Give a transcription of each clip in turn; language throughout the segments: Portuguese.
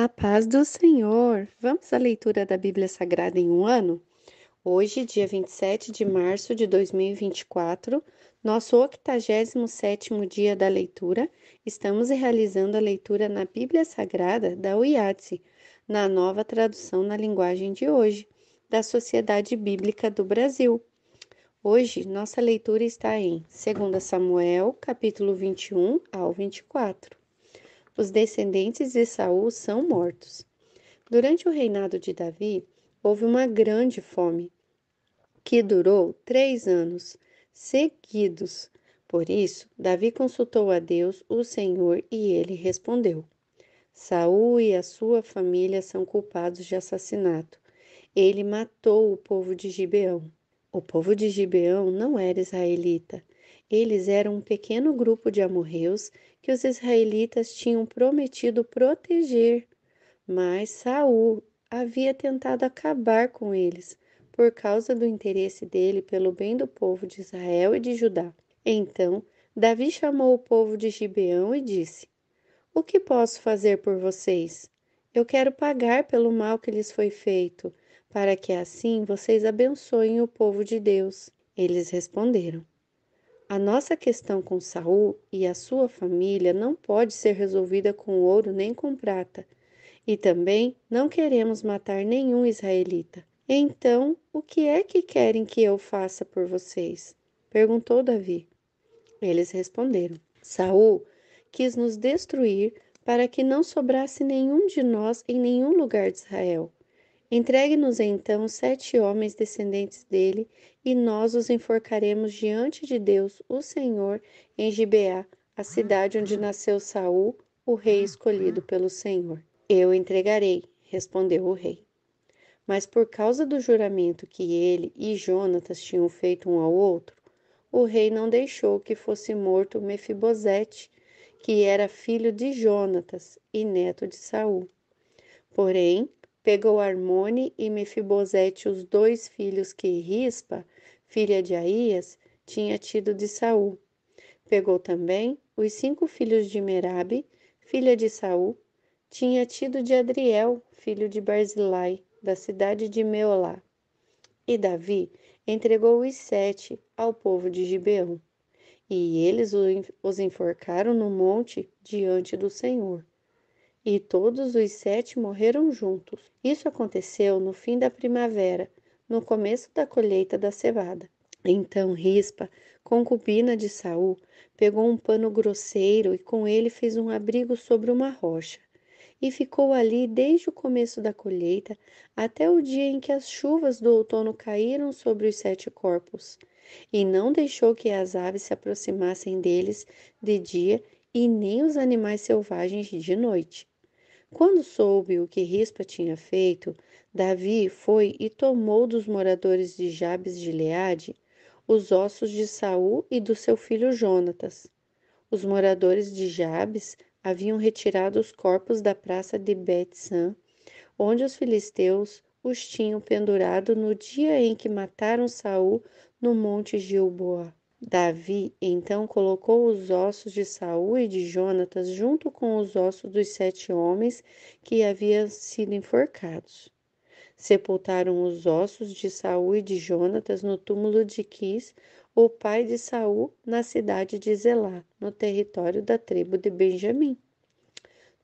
A paz do Senhor! Vamos à leitura da Bíblia Sagrada em um ano? Hoje, dia 27 de março de 2024, nosso 87º dia da leitura, estamos realizando a leitura na Bíblia Sagrada da UIATSE, na nova tradução na linguagem de hoje, da Sociedade Bíblica do Brasil. Hoje, nossa leitura está em 2 Samuel, capítulo 21 ao 24. Os descendentes de Saul são mortos. Durante o reinado de Davi, houve uma grande fome, que durou 3 anos seguidos. Por isso, Davi consultou a Deus, o Senhor, e ele respondeu: Saul e a sua família são culpados de assassinato. Ele matou o povo de Gibeão. O povo de Gibeão não era israelita. Eles eram um pequeno grupo de amorreus que os israelitas tinham prometido proteger. Mas Saul havia tentado acabar com eles, por causa do interesse dele pelo bem do povo de Israel e de Judá. Então, Davi chamou o povo de Gibeão e disse: O que posso fazer por vocês? Eu quero pagar pelo mal que lhes foi feito, para que assim vocês abençoem o povo de Deus. Eles responderam: A nossa questão com Saul e a sua família não pode ser resolvida com ouro nem com prata. E também não queremos matar nenhum israelita. Então, o que é que querem que eu faça por vocês? Perguntou Davi. Eles responderam: Saul quis nos destruir para que não sobrasse nenhum de nós em nenhum lugar de Israel. Entregue-nos então 7 homens descendentes dele, e nós os enforcaremos diante de Deus, o Senhor, em Gibeá, a cidade onde nasceu Saul, o rei escolhido pelo Senhor. Eu entregarei, respondeu o rei. Mas por causa do juramento que ele e Jonatas tinham feito um ao outro, o rei não deixou que fosse morto Mefibosete, que era filho de Jonatas e neto de Saul. Porém, pegou Armone e Mefibosete, os 2 filhos que Rispa, filha de Aías, tinha tido de Saul. Pegou também os 5 filhos de Merabe, filha de Saul, tinha tido de Adriel, filho de Barzilai, da cidade de Meolá. E Davi entregou os 7 ao povo de Gibeão, e eles os enforcaram no monte diante do Senhor. E todos os 7 morreram juntos. Isso aconteceu no fim da primavera, no começo da colheita da cevada. Então Rispa, concubina de Saul, pegou um pano grosseiro e com ele fez um abrigo sobre uma rocha. E ficou ali desde o começo da colheita até o dia em que as chuvas do outono caíram sobre os 7 corpos. E não deixou que as aves se aproximassem deles de dia e nem os animais selvagens de noite. Quando soube o que Rispa tinha feito, Davi foi e tomou dos moradores de Jabes de Gileade os ossos de Saul e do seu filho Jonatas. Os moradores de Jabes haviam retirado os corpos da praça de Bet-san, onde os filisteus os tinham pendurado no dia em que mataram Saul no monte Gilboa. Davi então colocou os ossos de Saul e de Jonatas junto com os ossos dos 7 homens que haviam sido enforcados. Sepultaram os ossos de Saul e de Jonatas no túmulo de Quis, o pai de Saul, na cidade de Zelá, no território da tribo de Benjamim.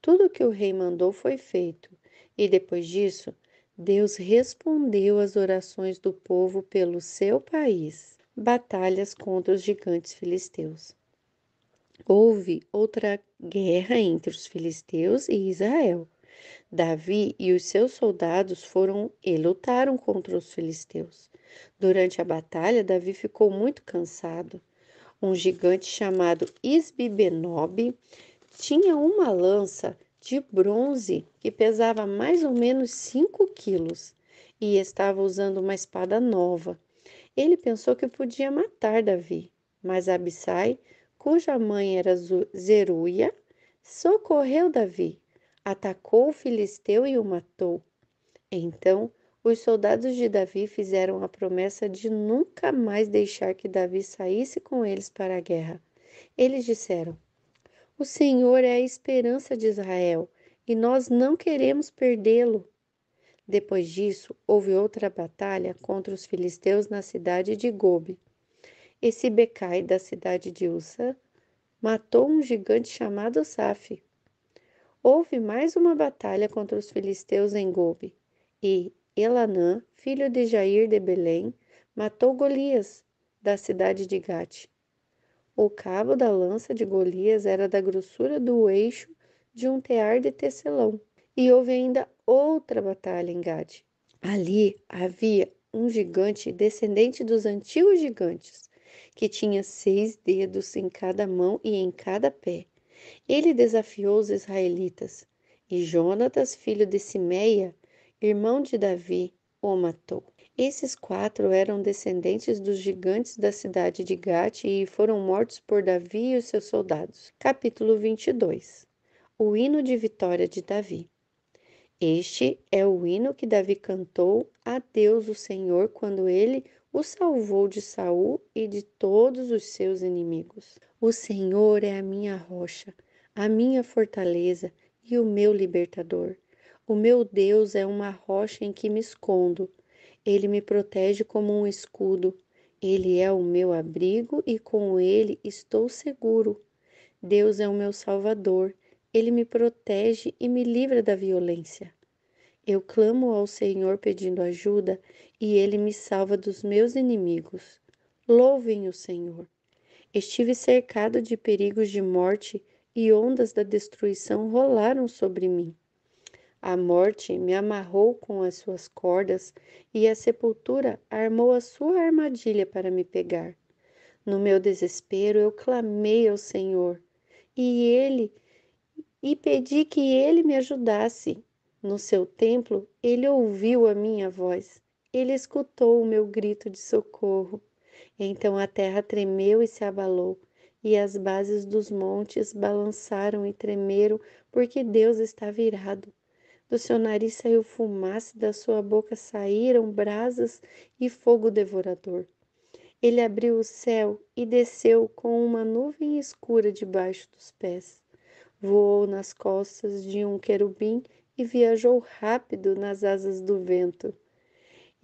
Tudo o que o rei mandou foi feito, e depois disso, Deus respondeu às orações do povo pelo seu país. Batalhas contra os gigantes filisteus. Houve outra guerra entre os filisteus e Israel. Davi e os seus soldados foram e lutaram contra os filisteus. Durante a batalha, Davi ficou muito cansado. Um gigante chamado Isbibenob tinha uma lança de bronze que pesava mais ou menos 5 quilos e estava usando uma espada nova. Ele pensou que podia matar Davi, mas Abissai, cuja mãe era Zeruia, socorreu Davi, atacou o filisteu e o matou. Então, os soldados de Davi fizeram a promessa de nunca mais deixar que Davi saísse com eles para a guerra. Eles disseram: O Senhor é a esperança de Israel. e nós não queremos perdê-lo. Depois disso, houve outra batalha contra os filisteus na cidade de Gobe. E Sibecai, da cidade de Ussa, matou um gigante chamado Saf. Houve mais uma batalha contra os filisteus em Gobe. E Elanã, filho de Jair de Belém, matou Golias, da cidade de Gate. O cabo da lança de Golias era da grossura do eixo de um tear de tecelão. E houve ainda outra batalha em Gade. Ali havia um gigante descendente dos antigos gigantes, que tinha 6 dedos em cada mão e em cada pé. Ele desafiou os israelitas, e Jonatas, filho de Simeia, irmão de Davi, o matou. Esses 4 eram descendentes dos gigantes da cidade de Gate e foram mortos por Davi e os seus soldados. Capítulo 22. O hino de vitória de Davi. Este é o hino que Davi cantou a Deus o Senhor quando ele o salvou de Saul e de todos os seus inimigos. O Senhor é a minha rocha, a minha fortaleza e o meu libertador. O meu Deus é uma rocha em que me escondo. Ele me protege como um escudo. Ele é o meu abrigo e com ele estou seguro. Deus é o meu salvador. Ele me protege e me livra da violência. Eu clamo ao Senhor pedindo ajuda e ele me salva dos meus inimigos. Louvem o Senhor. Estive cercado de perigos de morte e ondas da destruição rolaram sobre mim. A morte me amarrou com as suas cordas e a sepultura armou a sua armadilha para me pegar. No meu desespero eu clamei ao Senhor e pedi que ele me ajudasse. No seu templo, ele ouviu a minha voz. Ele escutou o meu grito de socorro. Então a terra tremeu e se abalou, e as bases dos montes balançaram e tremeram, porque Deus estava irado. Do seu nariz saiu fumaça, da sua boca saíram brasas e fogo devorador. Ele abriu o céu e desceu com uma nuvem escura debaixo dos pés. Voou nas costas de um querubim e viajou rápido nas asas do vento.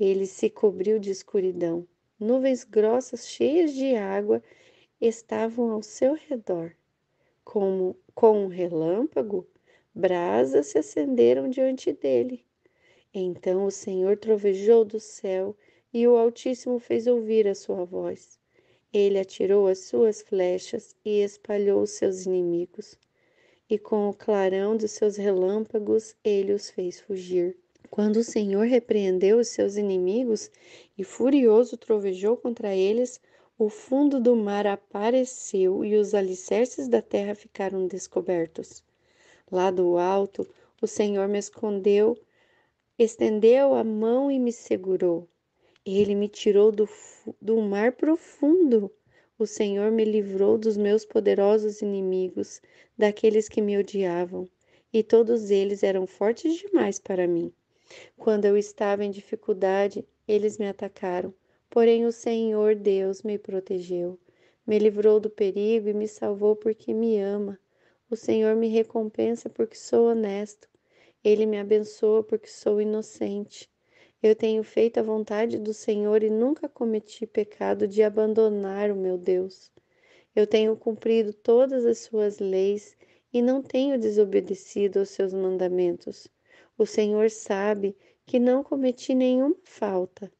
Ele se cobriu de escuridão. Nuvens grossas cheias de água estavam ao seu redor. Com um relâmpago, brasas se acenderam diante dele. Então o Senhor trovejou do céu e o Altíssimo fez ouvir a sua voz. Ele atirou as suas flechas e espalhou os seus inimigos. E com o clarão dos seus relâmpagos ele os fez fugir. Quando o Senhor repreendeu os seus inimigos e furioso trovejou contra eles, o fundo do mar apareceu e os alicerces da terra ficaram descobertos. Lá do alto, o Senhor me escondeu, estendeu a mão e me segurou. Ele me tirou do mar profundo. O Senhor me livrou dos meus poderosos inimigos, daqueles que me odiavam, e todos eles eram fortes demais para mim. Quando eu estava em dificuldade, eles me atacaram, porém o Senhor Deus me protegeu. Me livrou do perigo e me salvou porque me ama. O Senhor me recompensa porque sou honesto. Ele me abençoa porque sou inocente. Eu tenho feito a vontade do Senhor e nunca cometi pecado de abandonar o meu Deus. Eu tenho cumprido todas as suas leis e não tenho desobedecido aos seus mandamentos. O Senhor sabe que não cometi nenhuma falta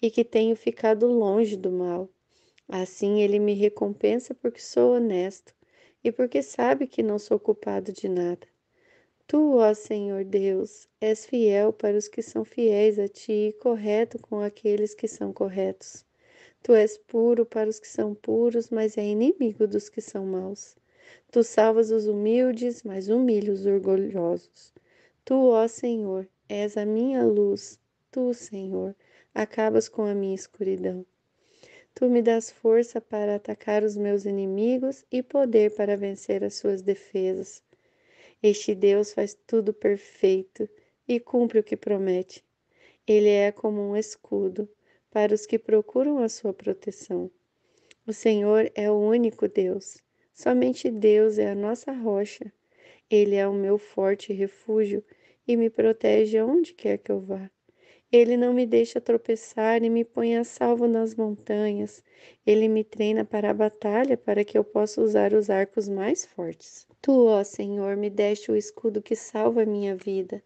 e que tenho ficado longe do mal. Assim ele me recompensa porque sou honesto e porque sabe que não sou culpado de nada. Tu, ó Senhor Deus, és fiel para os que são fiéis a ti e correto com aqueles que são corretos. Tu és puro para os que são puros, mas é inimigo dos que são maus. Tu salvas os humildes, mas humilha os orgulhosos. Tu, ó Senhor, és a minha luz. Tu, Senhor, acabas com a minha escuridão. Tu me dás força para atacar os meus inimigos e poder para vencer as suas defesas. Este Deus faz tudo perfeito e cumpre o que promete. Ele é como um escudo para os que procuram a sua proteção. O Senhor é o único Deus. Somente Deus é a nossa rocha. Ele é o meu forte refúgio e me protege aonde quer que eu vá. Ele não me deixa tropeçar e me põe a salvo nas montanhas. Ele me treina para a batalha para que eu possa usar os arcos mais fortes. Tu, ó Senhor, me deste o escudo que salva a minha vida.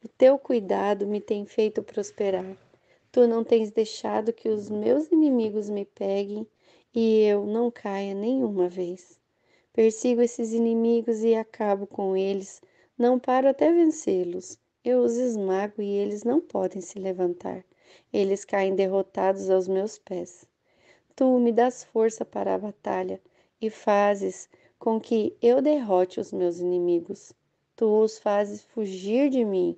O teu cuidado me tem feito prosperar. Tu não tens deixado que os meus inimigos me peguem e eu não caia nenhuma vez. Persigo esses inimigos e acabo com eles. Não paro até vencê-los. Eu os esmago e eles não podem se levantar. Eles caem derrotados aos meus pés. Tu me dás força para a batalha e fazes com que eu derrote os meus inimigos. Tu os fazes fugir de mim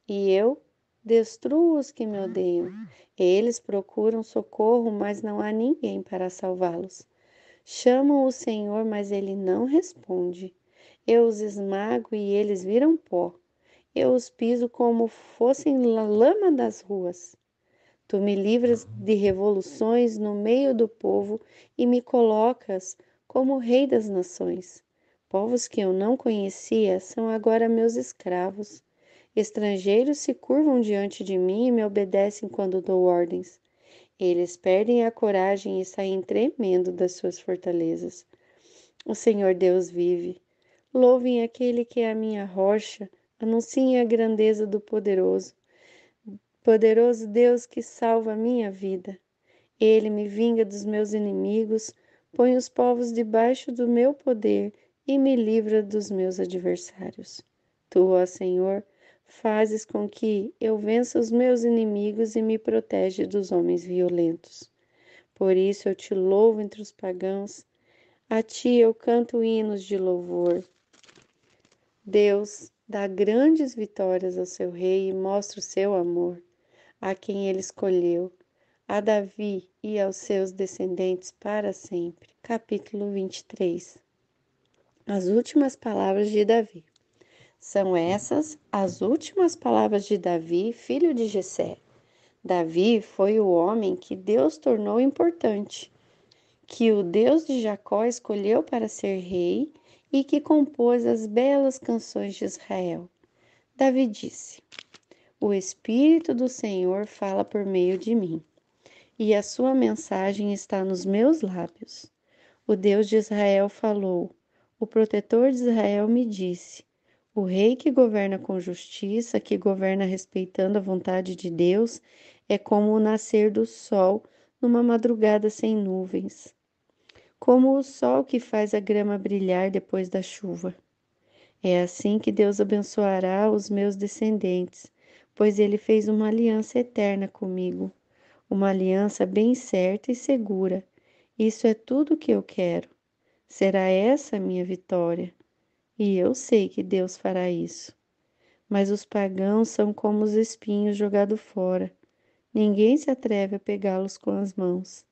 e eu destruo os que me odeiam. Eles procuram socorro, mas não há ninguém para salvá-los. Chamam o Senhor, mas ele não responde. Eu os esmago e eles viram pó. Eu os piso como fossem lama das ruas. Tu me livras de revoluções no meio do povo e me colocas como rei das nações. Povos que eu não conhecia são agora meus escravos. Estrangeiros se curvam diante de mim e me obedecem quando dou ordens. Eles perdem a coragem e saem tremendo das suas fortalezas. O Senhor Deus vive. Louvem aquele que é a minha rocha, anunciem a grandeza do poderoso. Poderoso Deus que salva a minha vida. Ele me vinga dos meus inimigos, põe os povos debaixo do meu poder e me livra dos meus adversários. Tu, ó Senhor, fazes com que eu vença os meus inimigos e me protege dos homens violentos. Por isso eu te louvo entre os pagãos, a ti eu canto hinos de louvor. Deus dá grandes vitórias ao seu rei e mostra o seu amor a quem ele escolheu, a Davi e aos seus descendentes para sempre. Capítulo 23. As últimas palavras de Davi. São essas as últimas palavras de Davi, filho de Jessé. Davi foi o homem que Deus tornou importante, que o Deus de Jacó escolheu para ser rei e que compôs as belas canções de Israel. Davi disse: O Espírito do Senhor fala por meio de mim, e a sua mensagem está nos meus lábios. O Deus de Israel falou, o protetor de Israel me disse: O rei que governa com justiça, que governa respeitando a vontade de Deus, é como o nascer do sol numa madrugada sem nuvens, como o sol que faz a grama brilhar depois da chuva. É assim que Deus abençoará os meus descendentes, pois ele fez uma aliança eterna comigo, uma aliança bem certa e segura. Isso é tudo o que eu quero. Será essa a minha vitória. E eu sei que Deus fará isso. Mas os pagãos são como os espinhos jogados fora. Ninguém se atreve a pegá-los com as mãos.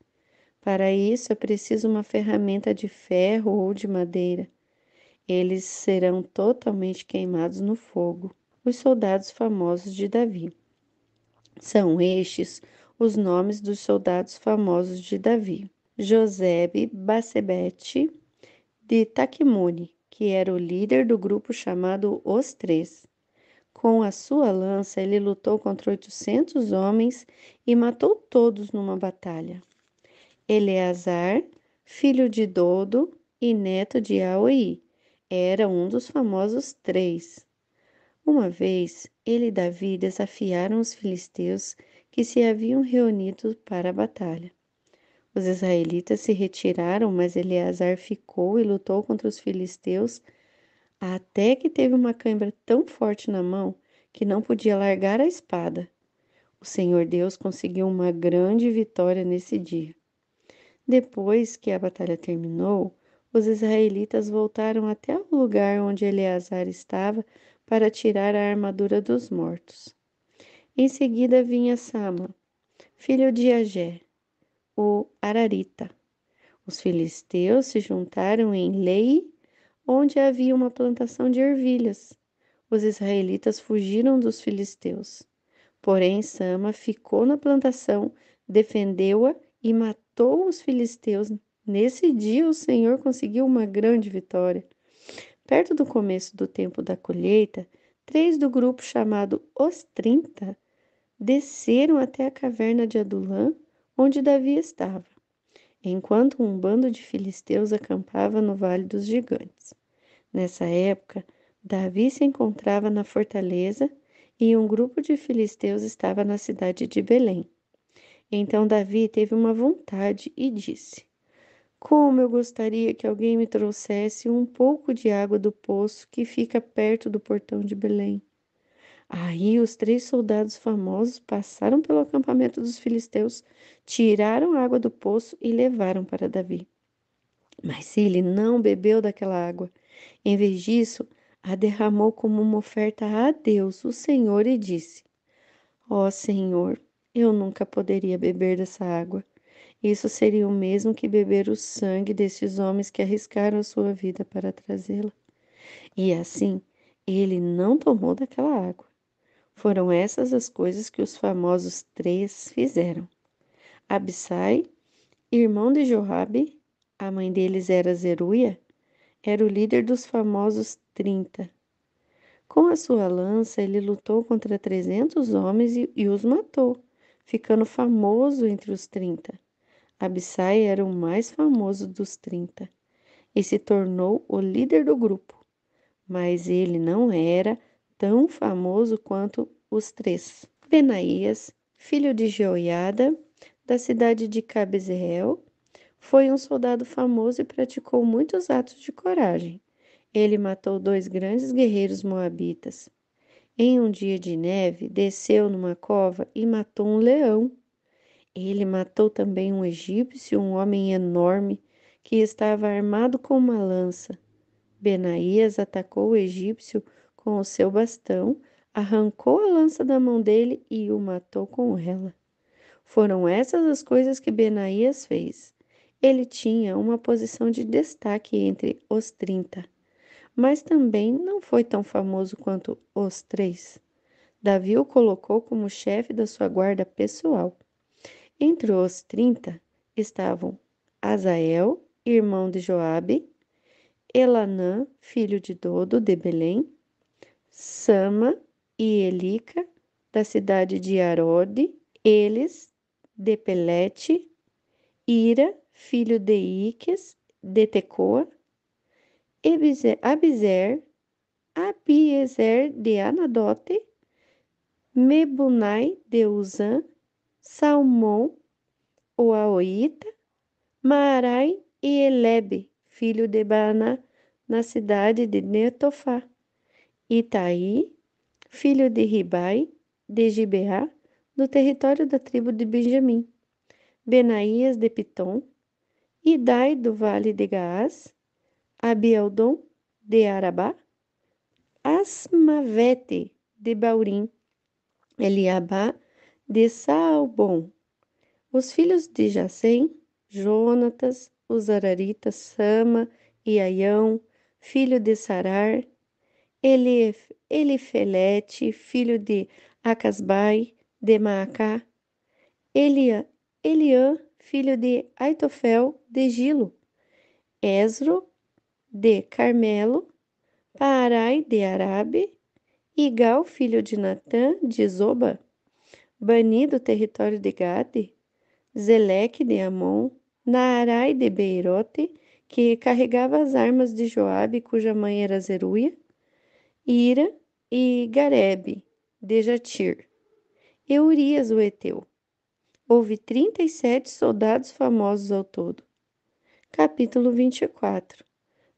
Para isso é preciso uma ferramenta de ferro ou de madeira. Eles serão totalmente queimados no fogo. Os soldados famosos de Davi. São estes os nomes dos soldados famosos de Davi: Josebe-Basebete de Taquimone, que era o líder do grupo chamado Os Três. Com a sua lança, ele lutou contra 800 homens e matou todos numa batalha. Eleazar, filho de Dodo e neto de Aoi, era um dos famosos três. Uma vez, ele e Davi desafiaram os filisteus que se haviam reunido para a batalha. Os israelitas se retiraram, mas Eleazar ficou e lutou contra os filisteus até que teve uma cãibra tão forte na mão que não podia largar a espada. O Senhor Deus conseguiu uma grande vitória nesse dia. Depois que a batalha terminou, os israelitas voltaram até o lugar onde Eleazar estava para tirar a armadura dos mortos. Em seguida vinha Sama, filho de Agé, o Ararita. Os filisteus se juntaram em Lei, onde havia uma plantação de ervilhas. Os israelitas fugiram dos filisteus. Porém, Sama ficou na plantação, defendeu-a e matou os filisteus. Nesse dia, o Senhor conseguiu uma grande vitória. Perto do começo do tempo da colheita, 3 do grupo chamado Os 30 desceram até a caverna de Adulã, onde Davi estava, enquanto um bando de filisteus acampava no Vale dos Gigantes. Nessa época, Davi se encontrava na fortaleza e um grupo de filisteus estava na cidade de Belém. Então Davi teve uma vontade e disse: Como eu gostaria que alguém me trouxesse um pouco de água do poço que fica perto do portão de Belém. Aí os 3 soldados famosos passaram pelo acampamento dos filisteus, tiraram a água do poço e levaram para Davi. Mas ele não bebeu daquela água. Em vez disso, a derramou como uma oferta a Deus, o Senhor, e disse: Ó Senhor, eu nunca poderia beber dessa água. Isso seria o mesmo que beber o sangue desses homens que arriscaram a sua vida para trazê-la. E assim, ele não tomou daquela água. Foram essas as coisas que os famosos 3 fizeram. Abissai, irmão de Joabe, a mãe deles era Zeruia, era o líder dos famosos 30. Com a sua lança, ele lutou contra 300 homens e os matou, ficando famoso entre os 30. Abissai era o mais famoso dos 30 e se tornou o líder do grupo, mas ele não era tão famoso quanto os 3. Benaías, filho de Jeoiada, da cidade de Cabzeel, foi um soldado famoso e praticou muitos atos de coragem. Ele matou 2 grandes guerreiros moabitas. Em um dia de neve, desceu numa cova e matou um leão. Ele matou também um egípcio, um homem enorme, que estava armado com uma lança. Benaías atacou o egípcio com o seu bastão, arrancou a lança da mão dele e o matou com ela. Foram essas as coisas que Benaías fez. Ele tinha uma posição de destaque entre os 30, mas também não foi tão famoso quanto os 3. Davi o colocou como chefe da sua guarda pessoal. Entre os 30 estavam Azael, irmão de Joabe, Elanã, filho de Dodo, de Belém, Sama e Elica, da cidade de Arode, eles, de Pelete, Ira, filho de Iques, de Tecoa, Abiezer de Anadote, Mebunai de Uzã, Salmão, o Aoíta, Maarai e Elebe, filho de Bana, na cidade de Netofá, Itaí, filho de Ribai, de Gibeá, no território da tribo de Benjamim, Benaías de Pitom, Idai do vale de Gaás, Abialdom de Arabá, Asmavete de Baurim, Eliabá de Saalbom. Os filhos de Jacém, Jonatas, os araritas Sama e Aião, filho de Sarar, Elifelete, filho de Acasbai, de Maacá, Eliã, filho de Aitofel, de Gilo, Esro, de Carmelo, Paarai, de Arabe, Igal, filho de Natã, de Zoba, Bani, do território de Gade, Zeleque, de Amon, Naarai, de Beirote, que carregava as armas de Joabe, cuja mãe era Zeruia, Ira e Garebe, de Jatir, e Urias, o Eteu. Houve 37 soldados famosos ao todo. Capítulo 24.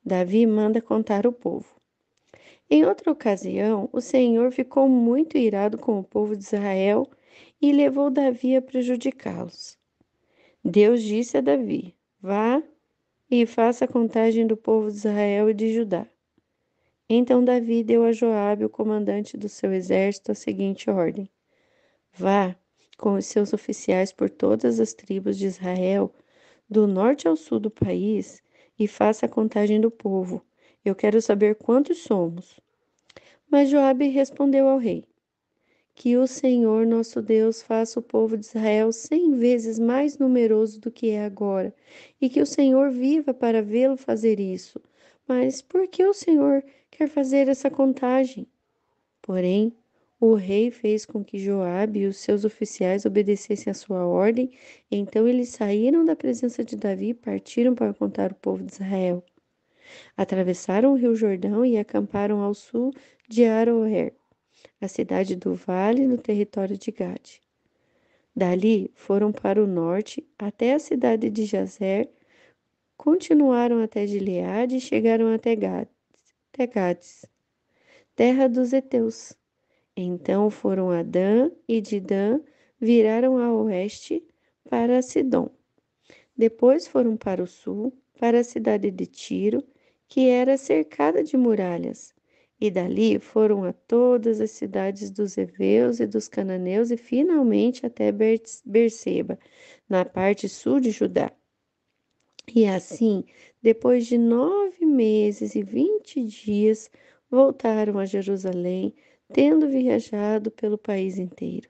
Davi manda contar o povo. Em outra ocasião, o Senhor ficou muito irado com o povo de Israel e levou Davi a prejudicá-los. Deus disse a Davi: Vá e faça a contagem do povo de Israel e de Judá. Então Davi deu a Joabe, o comandante do seu exército, a seguinte ordem: Vá com os seus oficiais por todas as tribos de Israel, do norte ao sul do país, e faça a contagem do povo. Eu quero saber quantos somos. Mas Joabe respondeu ao rei: Que o Senhor nosso Deus faça o povo de Israel 100 vezes mais numeroso do que é agora, e que o Senhor viva para vê-lo fazer isso, Mas por que o Senhor quer fazer essa contagem? Porém, o rei fez com que Joabe e os seus oficiais obedecessem à sua ordem, então eles saíram da presença de Davi e partiram para contar o povo de Israel. Atravessaram o rio Jordão e acamparam ao sul de Aroer, a cidade do vale no território de Gade. Dali foram para o norte até a cidade de Jazer, continuaram até Gileade e chegaram até Gades, terra dos heteus. Então foram a Dan e de Dan viraram a oeste para Sidom. Depois foram para o sul, para a cidade de Tiro, que era cercada de muralhas. E dali foram a todas as cidades dos heveus e dos cananeus e finalmente até Berseba, na parte sul de Judá. E assim, depois de 9 meses e 20 dias, voltaram a Jerusalém, tendo viajado pelo país inteiro.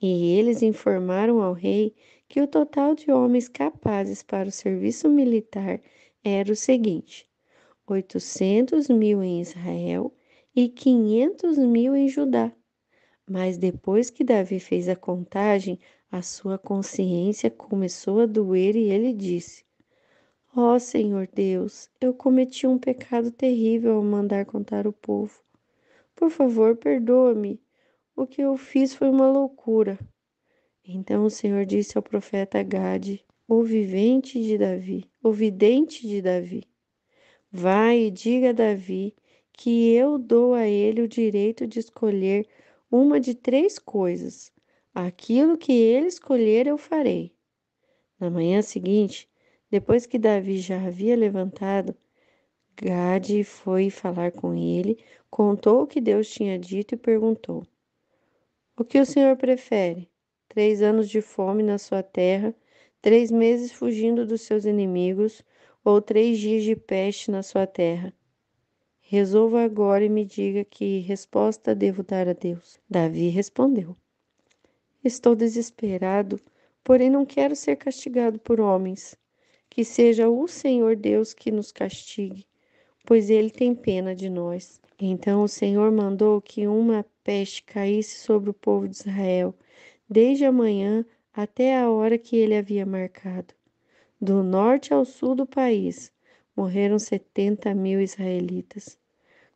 E eles informaram ao rei que o total de homens capazes para o serviço militar era o seguinte: 800.000 em Israel e 500.000 em Judá. Mas depois que Davi fez a contagem, a sua consciência começou a doer e ele disse: Ó Senhor Deus, eu cometi um pecado terrível ao mandar contar o povo. Por favor, perdoa-me. O que eu fiz foi uma loucura. Então o Senhor disse ao profeta Gade, o vidente de Davi: Vai e diga a Davi que eu dou a ele o direito de escolher uma de três coisas. Aquilo que ele escolher, eu farei. Na manhã seguinte, depois que Davi já havia levantado, Gade foi falar com ele, contou o que Deus tinha dito e perguntou: O que o senhor prefere? 3 anos de fome na sua terra, 3 meses fugindo dos seus inimigos, ou 3 dias de peste na sua terra? Resolva agora e me diga que resposta devo dar a Deus. Davi respondeu: Estou desesperado, porém não quero ser castigado por homens. Que seja o Senhor Deus que nos castigue, pois ele tem pena de nós. Então o Senhor mandou que uma peste caísse sobre o povo de Israel, desde a manhã até a hora que ele havia marcado. Do norte ao sul do país, morreram 70.000 israelitas.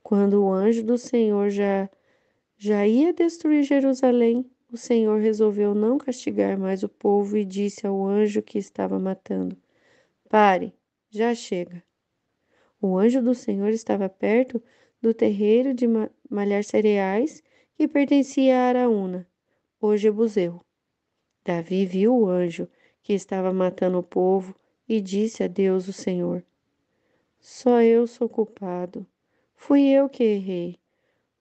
Quando o anjo do Senhor já ia destruir Jerusalém, o Senhor resolveu não castigar mais o povo e disse ao anjo que estava matando: Pare, já chega. O anjo do Senhor estava perto do terreiro de malhar cereais que pertencia a Araúna, o jebuseu. Davi viu o anjo que estava matando o povo e disse a Deus, o Senhor: Só eu sou culpado. Fui eu que errei.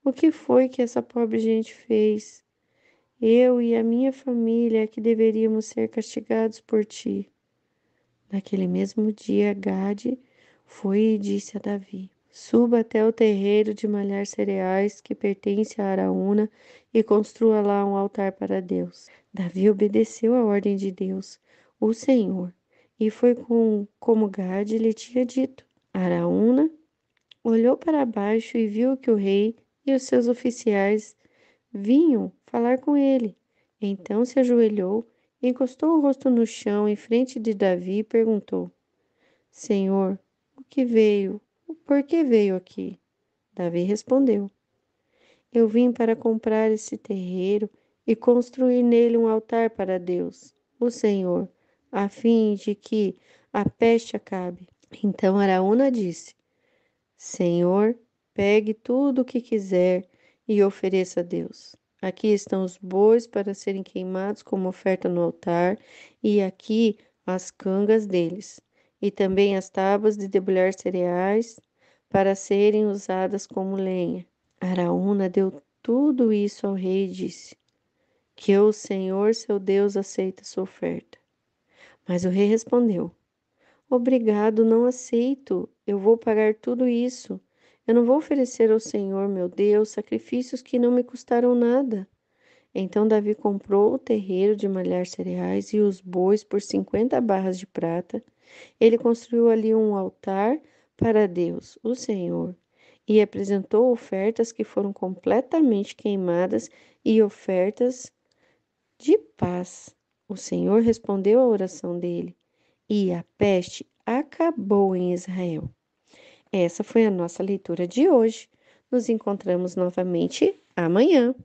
O que foi que essa pobre gente fez? Eu e a minha família é que deveríamos ser castigados por ti. Naquele mesmo dia, Gade foi e disse a Davi: Suba até o terreiro de malhar cereais que pertence a Araúna e construa lá um altar para Deus. Davi obedeceu à ordem de Deus, o Senhor, e foi como Gade lhe tinha dito. Araúna olhou para baixo e viu que o rei e os seus oficiais vinham falar com ele. Então se ajoelhou, encostou o rosto no chão em frente de Davi e perguntou: Senhor, o que veio? Por que veio aqui? Davi respondeu: Eu vim para comprar esse terreiro e construir nele um altar para Deus, o Senhor, a fim de que a peste acabe. Então Araúna disse: Senhor, pegue tudo o que quiser e ofereça a Deus. Aqui estão os bois para serem queimados como oferta no altar, e aqui as cangas deles, e também as tábuas de debulhar cereais para serem usadas como lenha. Araúna deu tudo isso ao rei e disse: Que o Senhor seu Deus aceite sua oferta. Mas o rei respondeu: Obrigado, não aceito. Eu vou pagar tudo isso. Eu não vou oferecer ao Senhor, meu Deus, sacrifícios que não me custaram nada. Então Davi comprou o terreiro de malhar cereais e os bois por 50 barras de prata. Ele construiu ali um altar para Deus, o Senhor, e apresentou ofertas que foram completamente queimadas e ofertas de paz. O Senhor respondeu à oração dele e a peste acabou em Israel. Essa foi a nossa leitura de hoje. Nos encontramos novamente amanhã.